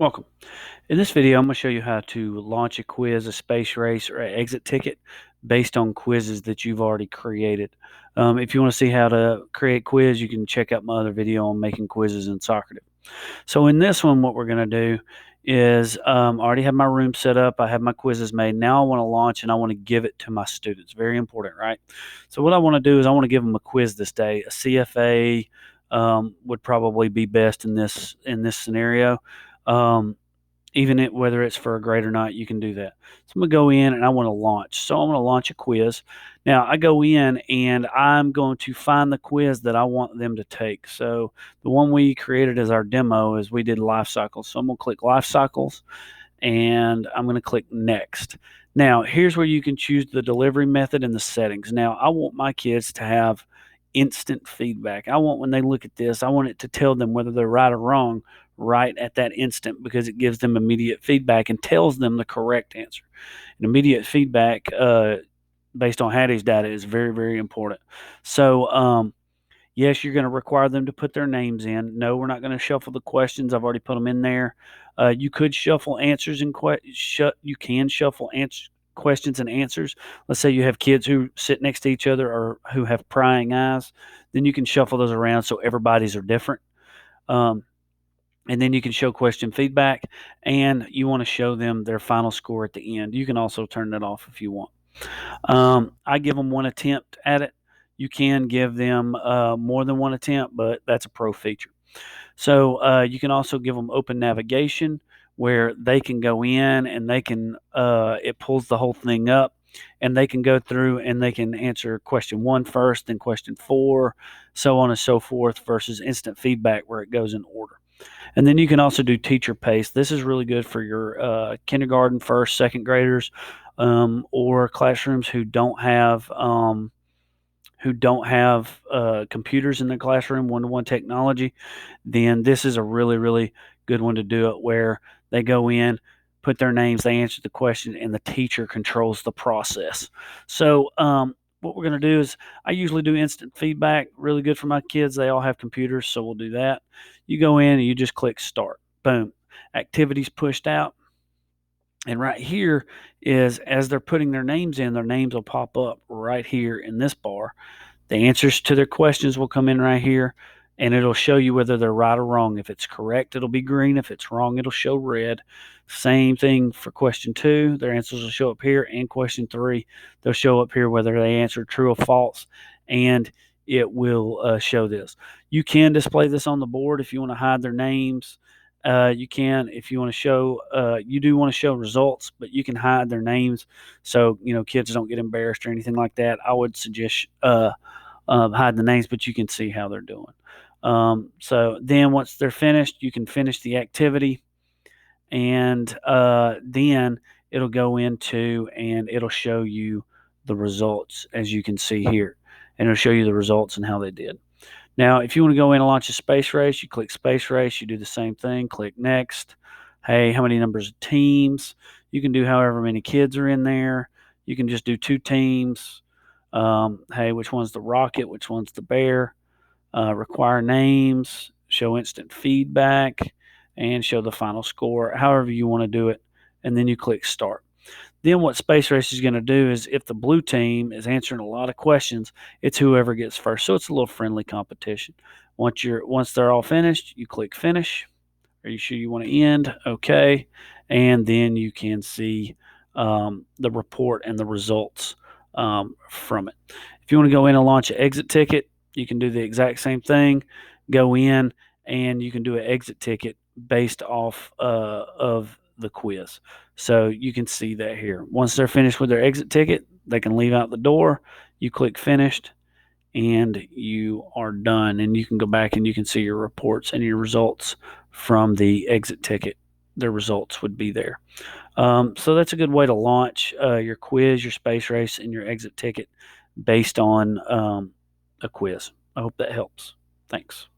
Welcome. In this video, I'm going to show you how to launch a quiz, a space race, or an exit ticket based on quizzes that you've already created. If you want to see how to create quiz, you can check out my other video on making quizzes in Socrative. So in this one, what we're going to do is I already have my room set up. I have my quizzes made. Now I want to launch and I want to give it to my students. Very important, right? So what I want to do is I want to give them a quiz this day. A CFA would probably be best in this scenario. Um, whether it's for a grade or not, you can do that. So I'm going to go in and I want to launch. So I'm going to launch a quiz. Now I go in and I'm going to find the quiz that I want them to take. So the one we created as our demo is we did life cycles. So I'm going to click life cycles and I'm going to click next. Now here's where you can choose the delivery method and the settings. Now I want my kids to have instant feedback. I want when they look at this, I want it to tell them whether they're right or wrong right at that instant, because it gives them immediate feedback and tells them the correct answer. And immediate feedback based on Hattie's data is very, very important. So yes, you're going to require them to put their names in. No, we're not going to shuffle the questions. I've already put them in there. You could shuffle answers and you can shuffle questions and answers. Let's say you have kids who sit next to each other or who have prying eyes, then you can shuffle those around so everybody's are different. And then you can show question feedback, and you want to show them their final score at the end. You can also turn that off if you want. I give them one attempt at it. You can give them more than one attempt, but that's a pro feature. So you can also give them open navigation, where they can go in and they can it pulls the whole thing up, and they can go through and they can answer question 1 first, then question 4, so on and so forth, versus instant feedback where it goes in order. And then you can also do teacher pace. This is really good for your kindergarten, first, second graders, or classrooms who don't have computers in their classroom, one-to-one technology. Then this is a really, really good one to do it, where they go in, put their names, they answer the question, and the teacher controls the process. So what we're going to do is I usually do instant feedback, really good for my kids. They all have computers, so we'll do that. You go in and you just click start. Boom. Activities pushed out. And right here is, as they're putting their names in, their names will pop up right here in this bar. The answers to their questions will come in right here, and it'll show you whether they're right or wrong. If it's correct, it'll be green. If it's wrong, it'll show red. Same thing for question 2. Their answers will show up here, and question 3, they'll show up here whether they answered true or false, and it will show this. You can display this on the board if you want to hide their names. You can, if you want to show, you do want to show results, but you can hide their names so kids don't get embarrassed or anything like that. I would suggest hide the names, but you can see how they're doing. So then once they're finished, you can finish the activity, and then it'll go into and it'll show you the results, as you can see here, and it'll show you the results and how they did. Now, if you want to go in and launch a space race, you click space race, you do the same thing, click next. Hey, how many numbers of teams? You can do however many kids are in there. You can just do 2 teams. Hey, which one's the rocket? Which one's the bear? Require names, show instant feedback, and show the final score, however you want to do it. And then you click start. Then what Space Race is going to do is, if the blue team is answering a lot of questions, it's whoever gets first. So it's a little friendly competition. Once they're all finished, you click finish. Are you sure you want to end? Okay. And then you can see the report and the results from it. If you want to go in and launch an exit ticket, you can do the exact same thing. Go in and you can do an exit ticket based off of the quiz. So you can see that here. Once they're finished with their exit ticket, they can leave out the door. You click finished and you are done. And you can go back and you can see your reports and your results from the exit ticket. Their results would be there. So that's a good way to launch your quiz, your space race, and your exit ticket based on a quiz. I hope that helps. Thanks.